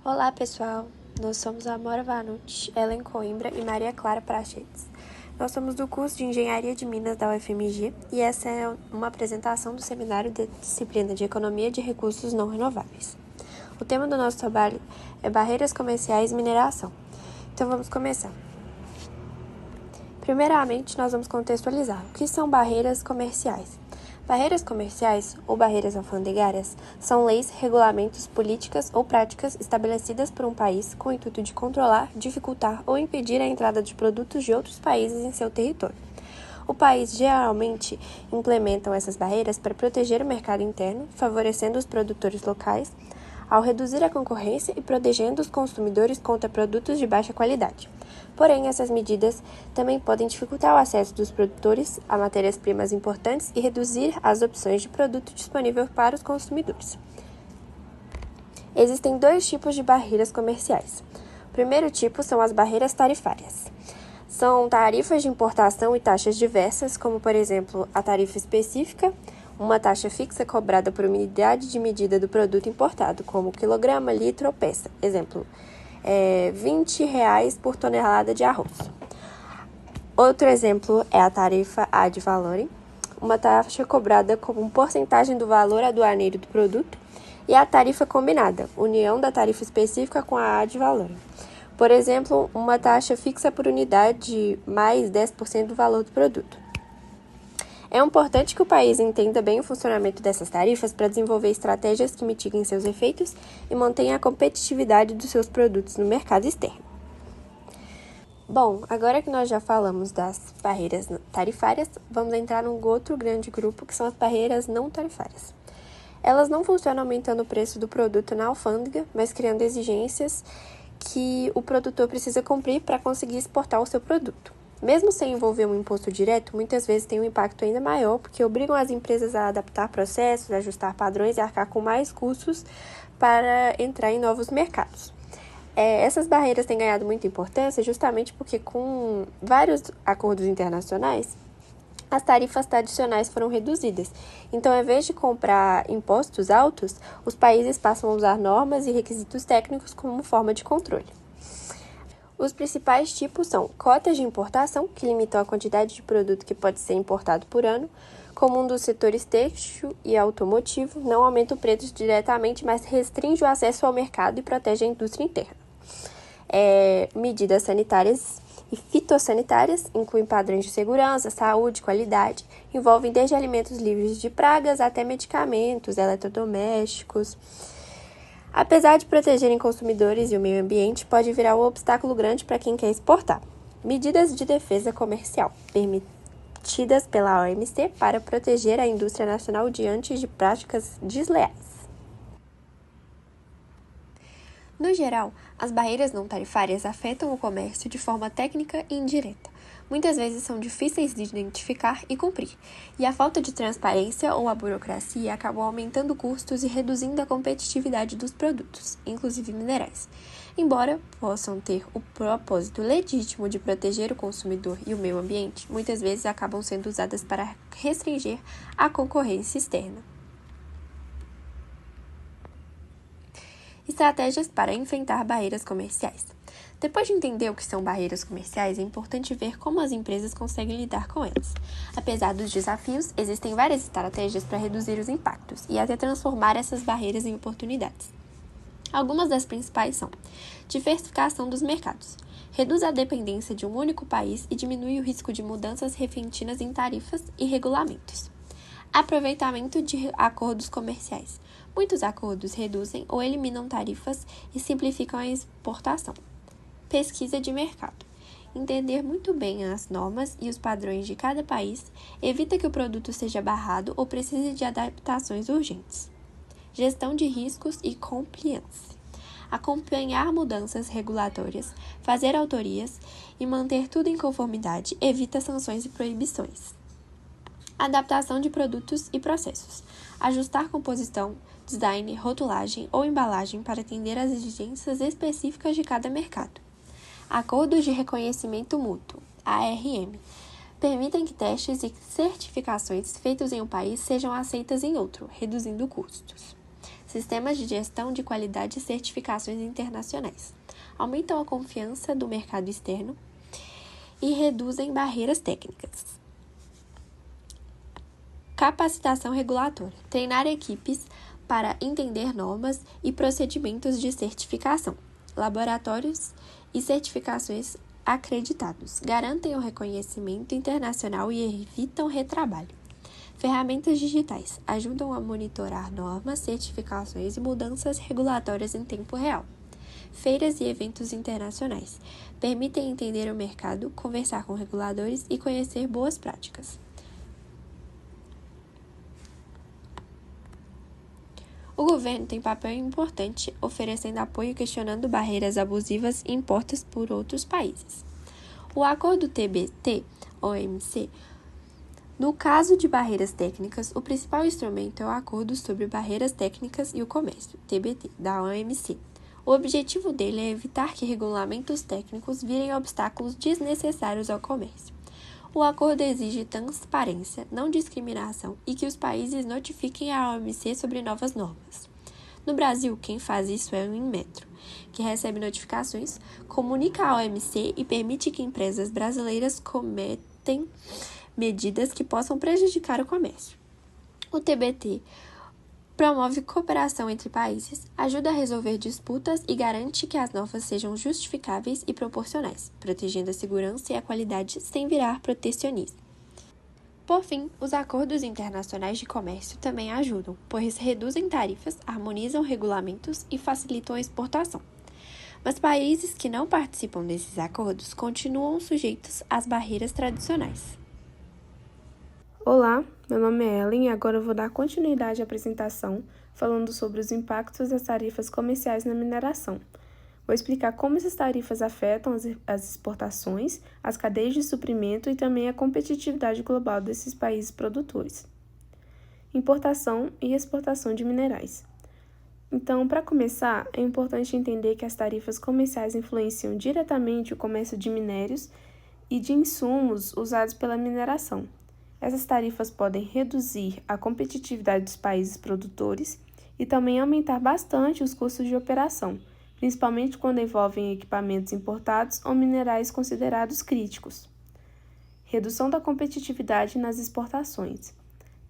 Olá, pessoal! Nós somos a Amora Vanucci, Ellen Coimbra e Maria Clara Prachetes. Nós somos do curso de Engenharia de Minas da UFMG e essa é uma apresentação do seminário da disciplina de Economia de Recursos Não Renováveis. O tema do nosso trabalho é Barreiras Comerciais e Mineração. Então, vamos começar. Primeiramente, nós vamos contextualizar o que são barreiras comerciais. Barreiras comerciais ou barreiras alfandegárias são leis, regulamentos, políticas ou práticas estabelecidas por um país com o intuito de controlar, dificultar ou impedir a entrada de produtos de outros países em seu território. O país geralmente implementam essas barreiras para proteger o mercado interno, favorecendo os produtores locais, ao reduzir a concorrência e protegendo os consumidores contra produtos de baixa qualidade. Porém, essas medidas também podem dificultar o acesso dos produtores a matérias-primas importantes e reduzir as opções de produto disponível para os consumidores. Existem dois tipos de barreiras comerciais. O primeiro tipo são as barreiras tarifárias. São tarifas de importação e taxas diversas, como, por exemplo, a tarifa específica, uma taxa fixa cobrada por unidade de medida do produto importado, como quilograma, litro ou peça. Exemplo, R$20 por tonelada de arroz. Outro exemplo é a tarifa ad valorem, uma taxa cobrada como porcentagem do valor aduaneiro do produto, e a tarifa combinada, união da tarifa específica com a ad valorem. Por exemplo, uma taxa fixa por unidade mais 10% do valor do produto. É importante que o país entenda bem o funcionamento dessas tarifas para desenvolver estratégias que mitiguem seus efeitos e mantenha a competitividade dos seus produtos no mercado externo. Bom, agora que nós já falamos das barreiras tarifárias, vamos entrar num outro grande grupo, que são as barreiras não tarifárias. Elas não funcionam aumentando o preço do produto na alfândega, mas criando exigências que o produtor precisa cumprir para conseguir exportar o seu produto. Mesmo sem envolver um imposto direto, muitas vezes tem um impacto ainda maior, porque obrigam as empresas a adaptar processos, ajustar padrões e arcar com mais custos para entrar em novos mercados. Essas barreiras têm ganhado muita importância justamente porque, com vários acordos internacionais, as tarifas tradicionais foram reduzidas. Então, ao invés de comprar impostos altos, os países passam a usar normas e requisitos técnicos como forma de controle. Os principais tipos são cotas de importação, que limitam a quantidade de produto que pode ser importado por ano, comum dos setores têxtil e automotivo, não aumenta o preço diretamente, mas restringe o acesso ao mercado e protege a indústria interna. Medidas sanitárias e fitossanitárias incluem padrões de segurança, saúde, qualidade, envolvem desde alimentos livres de pragas até medicamentos, eletrodomésticos. Apesar de protegerem consumidores e o meio ambiente, pode virar um obstáculo grande para quem quer exportar. Medidas de defesa comercial, permitidas pela OMC para proteger a indústria nacional diante de práticas desleais. No geral, as barreiras não tarifárias afetam o comércio de forma técnica e indireta. Muitas vezes são difíceis de identificar e cumprir, e a falta de transparência ou a burocracia acabam aumentando custos e reduzindo a competitividade dos produtos, inclusive minerais. Embora possam ter o propósito legítimo de proteger o consumidor e o meio ambiente, muitas vezes acabam sendo usadas para restringir a concorrência externa. Estratégias para enfrentar barreiras comerciais. Depois de entender o que são barreiras comerciais, é importante ver como as empresas conseguem lidar com elas. Apesar dos desafios, existem várias estratégias para reduzir os impactos e até transformar essas barreiras em oportunidades. Algumas das principais são: diversificação dos mercados. Reduz a dependência de um único país e diminui o risco de mudanças repentinas em tarifas e regulamentos. Aproveitamento de acordos comerciais. Muitos acordos reduzem ou eliminam tarifas e simplificam a exportação. Pesquisa de mercado. Entender muito bem as normas e os padrões de cada país evita que o produto seja barrado ou precise de adaptações urgentes. Gestão de riscos e compliance. Acompanhar mudanças regulatórias, fazer autorias e manter tudo em conformidade evita sanções e proibições. Adaptação de produtos e processos. Ajustar composição, design, rotulagem ou embalagem para atender às exigências específicas de cada mercado. Acordos de reconhecimento mútuo, ARM, permitem que testes e certificações feitos em um país sejam aceitas em outro, reduzindo custos. sistemas de gestão de qualidade e certificações internacionais. Aumentam a confiança do mercado externo e reduzem barreiras técnicas. Capacitação regulatória. Treinar equipes para entender normas e procedimentos de certificação. Laboratórios e certificações acreditados. Garantem o reconhecimento internacional e evitam retrabalho. Ferramentas digitais. Ajudam a monitorar normas, certificações e mudanças regulatórias em tempo real. Feiras e eventos internacionais. Permitem entender o mercado, conversar com reguladores e conhecer boas práticas. O governo tem papel importante, oferecendo apoio e questionando barreiras abusivas impostas por outros países. O Acordo TBT-OMC. No caso de barreiras técnicas, o principal instrumento é o Acordo sobre Barreiras Técnicas e o Comércio, TBT, da OMC. O objetivo dele é evitar que regulamentos técnicos virem obstáculos desnecessários ao comércio. O acordo exige transparência, não discriminação e que os países notifiquem a OMC sobre novas normas. No Brasil, quem faz isso é o Inmetro, que recebe notificações, comunica à OMC e permite que empresas brasileiras cometem medidas que possam prejudicar o comércio. O TBT promove cooperação entre países, ajuda a resolver disputas e garante que as normas sejam justificáveis e proporcionais, protegendo a segurança e a qualidade sem virar protecionismo. Por fim, os acordos internacionais de comércio também ajudam, pois reduzem tarifas, harmonizam regulamentos e facilitam a exportação. Mas países que não participam desses acordos continuam sujeitos às barreiras tradicionais. Olá, meu nome é Ellen e agora eu vou dar continuidade à apresentação falando sobre os impactos das tarifas comerciais na mineração. Vou explicar como essas tarifas afetam as exportações, as cadeias de suprimento e também a competitividade global desses países produtores. Importação e exportação de minerais. Então, para começar, é importante entender que as tarifas comerciais influenciam diretamente o comércio de minérios e de insumos usados pela mineração. Essas tarifas podem reduzir a competitividade dos países produtores e também aumentar bastante os custos de operação, principalmente quando envolvem equipamentos importados ou minerais considerados críticos. Redução da competitividade nas exportações.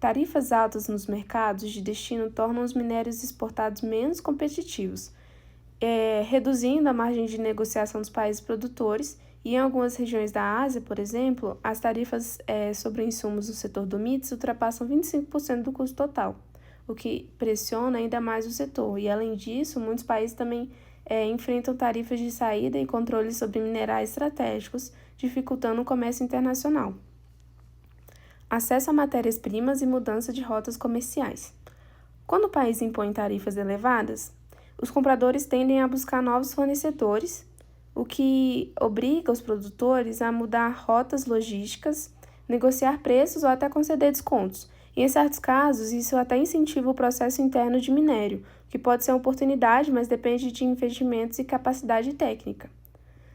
Tarifas altas nos mercados de destino tornam os minérios exportados menos competitivos, reduzindo a margem de negociação dos países produtores. E em algumas regiões da Ásia, por exemplo, as tarifas sobre insumos do setor do MITS ultrapassam 25% do custo total, o que pressiona ainda mais o setor. E, além disso, muitos países também enfrentam tarifas de saída e controle sobre minerais estratégicos, dificultando o comércio internacional. Acesso a matérias-primas e mudança de rotas comerciais. Quando o país impõe tarifas elevadas, os compradores tendem a buscar novos fornecedores, o que obriga os produtores a mudar rotas logísticas, negociar preços ou até conceder descontos. E, em certos casos, isso até incentiva o processo interno de minério, que pode ser uma oportunidade, mas depende de investimentos e capacidade técnica.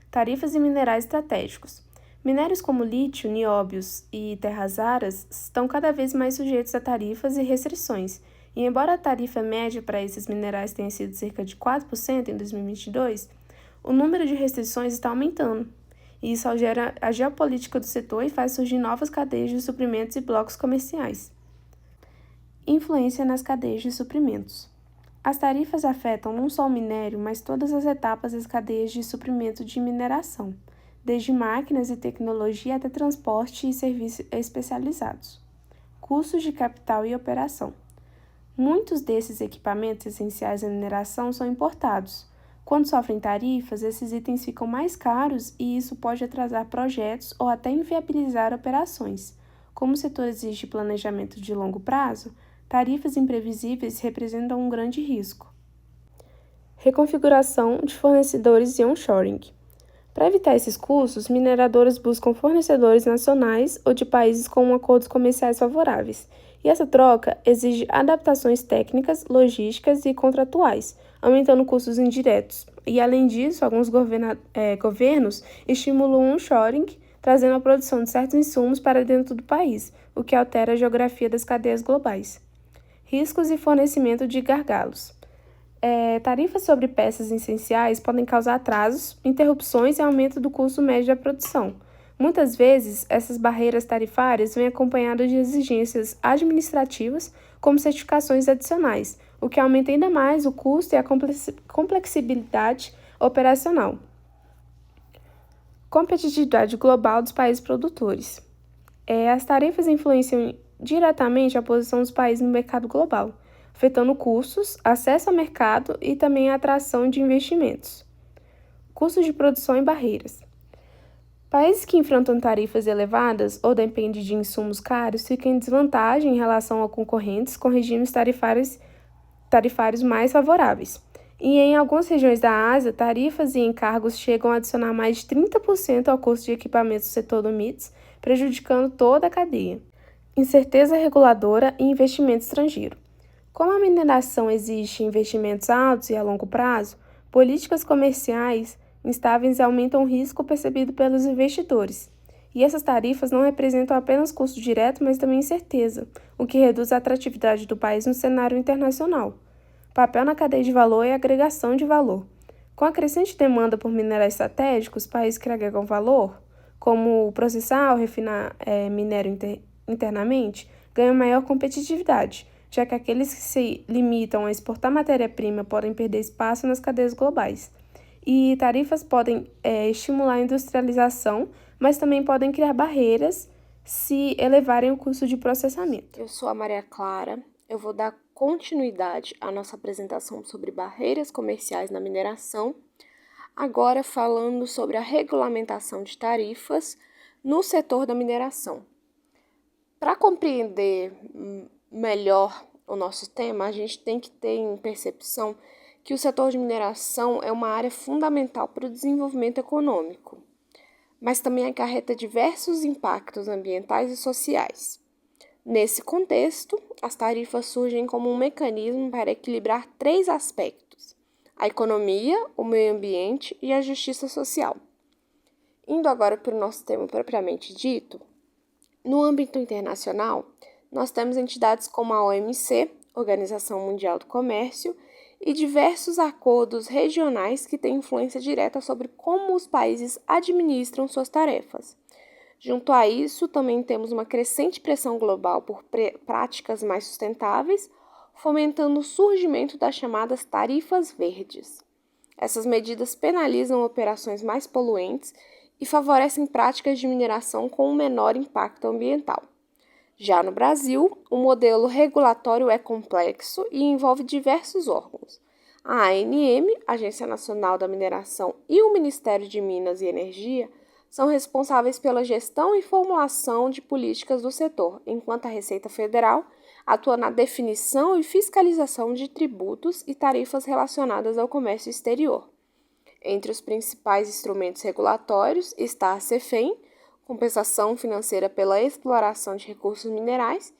Tarifas e minerais estratégicos. Minérios como lítio, nióbios e terras raras estão cada vez mais sujeitos a tarifas e restrições. E, embora a tarifa média para esses minerais tenha sido cerca de 4% em 2022, o número de restrições está aumentando, e isso altera a geopolítica do setor e faz surgir novas cadeias de suprimentos e blocos comerciais. Influência nas cadeias de suprimentos. As tarifas afetam não só o minério, mas todas as etapas das cadeias de suprimento de mineração, desde máquinas e tecnologia até transporte e serviços especializados. Custos de capital e operação. Muitos desses equipamentos essenciais à mineração são importados. Quando sofrem tarifas, esses itens ficam mais caros e isso pode atrasar projetos ou até inviabilizar operações. Como o setor exige planejamento de longo prazo, tarifas imprevisíveis representam um grande risco. Reconfiguração de fornecedores e onshoring. Para evitar esses custos, mineradoras buscam fornecedores nacionais ou de países com acordos comerciais favoráveis, e essa troca exige adaptações técnicas, logísticas e contratuais, aumentando custos indiretos. E, além disso, alguns governos estimulam o onshoring, trazendo a produção de certos insumos para dentro do país, o que altera a geografia das cadeias globais. riscos e fornecimento de gargalos. Tarifas sobre peças essenciais podem causar atrasos, interrupções e aumento do custo médio da produção. Muitas vezes, essas barreiras tarifárias vêm acompanhadas de exigências administrativas, como certificações adicionais, o que aumenta ainda mais o custo e a complexibilidade operacional. Competitividade global dos países produtores. As tarifas influenciam diretamente a posição dos países no mercado global, afetando custos, acesso ao mercado e também a atração de investimentos. Custos de produção e barreiras. Países que enfrentam tarifas elevadas ou dependem de insumos caros ficam em desvantagem em relação a concorrentes com regimes tarifários mais favoráveis. E em algumas regiões da Ásia, tarifas e encargos chegam a adicionar mais de 30% ao custo de equipamentos do setor do MITS, prejudicando toda a cadeia. Incerteza reguladora e investimento estrangeiro. Como a mineração exige investimentos altos e a longo prazo, políticas comerciais instáveis aumentam o risco percebido pelos investidores. E essas tarifas não representam apenas custo direto, mas também incerteza, o que reduz a atratividade do país no cenário internacional. Papel na cadeia de valor e agregação de valor. Com a crescente demanda por minerais estratégicos, países que agregam valor, como processar ou refinar minério internamente, ganham maior competitividade, já que aqueles que se limitam a exportar matéria-prima podem perder espaço nas cadeias globais. E tarifas podem estimular a industrialização, mas também podem criar barreiras se elevarem o custo de processamento. Eu sou a Maria Clara, eu vou dar continuidade à nossa apresentação sobre barreiras comerciais na mineração, agora falando sobre a regulamentação de tarifas no setor da mineração. Para compreender melhor o nosso tema, a gente tem que ter em percepção que o setor de mineração é uma área fundamental para o desenvolvimento econômico, mas também acarreta diversos impactos ambientais e sociais. Nesse contexto, as tarifas surgem como um mecanismo para equilibrar 3 aspectos: a economia, o meio ambiente e a justiça social. Indo agora para o nosso tema propriamente dito, no âmbito internacional, nós temos entidades como a OMC, Organização Mundial do Comércio, e diversos acordos regionais que têm influência direta sobre como os países administram suas tarefas. Junto a isso, também temos uma crescente pressão global por práticas mais sustentáveis, fomentando o surgimento das chamadas tarifas verdes. Essas medidas penalizam operações mais poluentes e favorecem práticas de mineração com um menor impacto ambiental. Já no Brasil, o modelo regulatório é complexo e envolve diversos órgãos. A ANM, Agência Nacional da Mineração, e o Ministério de Minas e Energia são responsáveis pela gestão e formulação de políticas do setor, enquanto a Receita Federal atua na definição e fiscalização de tributos e tarifas relacionadas ao comércio exterior. Entre os principais instrumentos regulatórios está a CEFEM, Compensação Financeira pela Exploração de Recursos Minerais,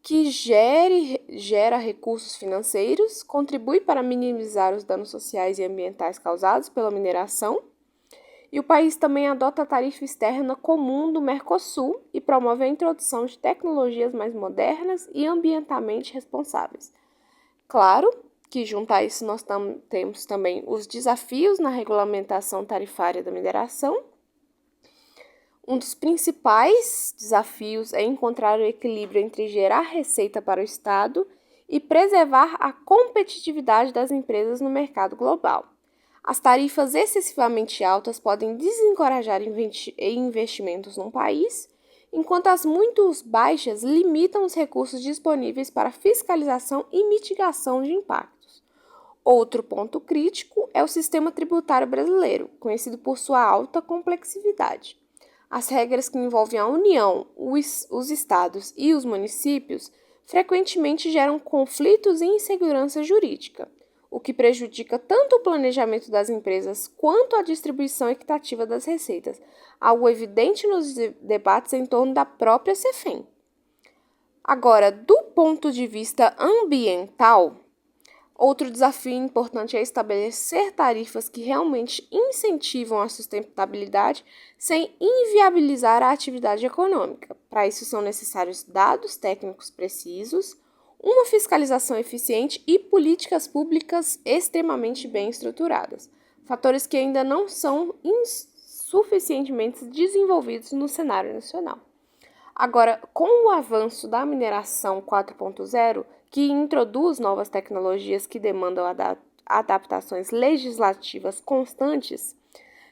que gera recursos financeiros, contribui para minimizar os danos sociais e ambientais causados pela mineração, e o país também adota a tarifa externa comum do Mercosul e promove a introdução de tecnologias mais modernas e ambientalmente responsáveis. Claro que, junto a isso, nós temos também os desafios na regulamentação tarifária da mineração. Um dos principais desafios é encontrar o equilíbrio entre gerar receita para o Estado e preservar a competitividade das empresas no mercado global. As tarifas excessivamente altas podem desencorajar investimentos num país, enquanto as muito baixas limitam os recursos disponíveis para fiscalização e mitigação de impactos. Outro ponto crítico é o sistema tributário brasileiro, conhecido por sua alta complexidade. As regras que envolvem a União, os estados e os municípios frequentemente geram conflitos e insegurança jurídica, o que prejudica tanto o planejamento das empresas quanto a distribuição equitativa das receitas, algo evidente nos debates em torno da própria CEFEM. Agora, do ponto de vista ambiental, outro desafio importante é estabelecer tarifas que realmente incentivam a sustentabilidade sem inviabilizar a atividade econômica. Para isso são necessários dados técnicos precisos, uma fiscalização eficiente e políticas públicas extremamente bem estruturadas, fatores que ainda não são suficientemente desenvolvidos no cenário nacional. Agora, com o avanço da mineração 4.0, que introduz novas tecnologias que demandam adaptações legislativas constantes,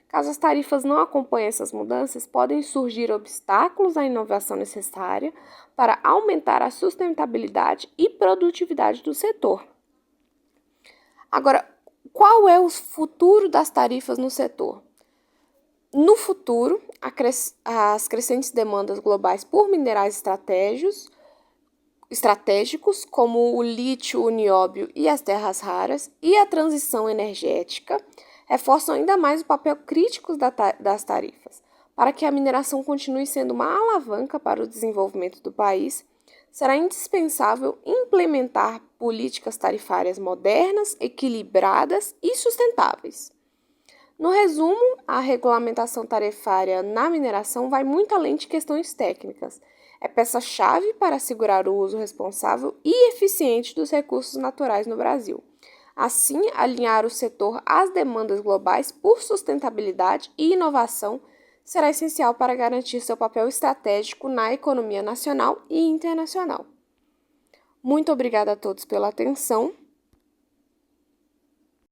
caso as tarifas não acompanhem essas mudanças, podem surgir obstáculos à inovação necessária para aumentar a sustentabilidade e produtividade do setor. Agora, qual é o futuro das tarifas no setor? No futuro, as crescentes demandas globais por minerais estratégicos, como o lítio, o nióbio e as terras raras, e a transição energética, reforçam ainda mais o papel crítico das tarifas. Para que a mineração continue sendo uma alavanca para o desenvolvimento do país, será indispensável implementar políticas tarifárias modernas, equilibradas e sustentáveis. No resumo, a regulamentação tarifária na mineração vai muito além de questões técnicas. É peça-chave para assegurar o uso responsável e eficiente dos recursos naturais no Brasil. Assim, alinhar o setor às demandas globais por sustentabilidade e inovação será essencial para garantir seu papel estratégico na economia nacional e internacional. Muito obrigada a todos pela atenção.